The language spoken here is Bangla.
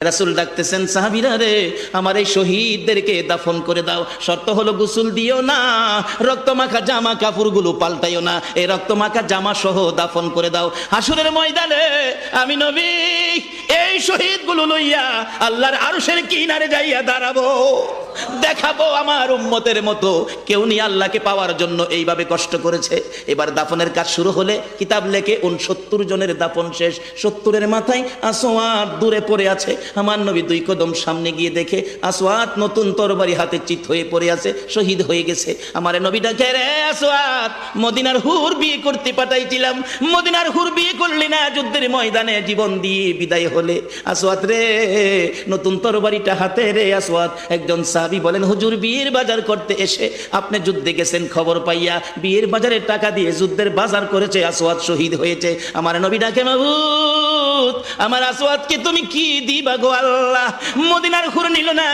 রাসূল ডাকতেছেন, সাহাবীরা রে, আমার এই শহীদদেরকে দাফন করে দাও। শর্ত হলো গোসল দিও না, রক্তমাখা জামা কাপড়গুলো পাল্টাইও না, এই রক্তমাখা জামা সহ দাফন করে দাও। হাসরের ময়দানে আমি নবী এই শহীদগুলো লইয়া আল্লাহর আরশের কিনারে যাইয়া দাঁড়াবো, দেখাবো আমার উম্মতের মতো কেউ নিয়ে আল্লাহকে পাওয়ার জন্য এইভাবে কষ্ট করেছে। এবার দাফনের কাজ শুরু হলে কিতাব লেখে 69 জনের দাফন শেষ। 70-এর মাথায় আসওয়াদ দূরে পড়ে আছে। আমার নবী 2 কদম সামনে গিয়ে দেখে আসওয়াদ নতুন তরবারি হাতে চিত হয়ে পড়ে আছে, শহীদ হয়ে গেছে। আমার নবী ডাকে, রে আসওয়াদ, মদিনার হুর বিয়ে করতে পাঠাইছিলাম, মদিনার হুর বিয়ে করলি না, যুদ্ধের ময়দানে জীবন দিয়ে বিদায় হলে। আসওয়াদ রে, নতুন তরবারিটা হাতে রে। আসওয়াদ একজন সাহাবী বলেন, হুজুর বিয়ের বাজার করতে এসে আপনি যুদ্ধে গেছেন, খবর পাইয়া বিয়ের বাজারে টাকা দিয়ে যুদ্ধের বাজার করেছে, আসওয়াদ শহীদ হয়েছে। আমার নবী ডাকে, মাবুদ আমার আসওয়াদকে তুমি কি দিবা গো আল্লাহ, মদিনার হুর নিল না।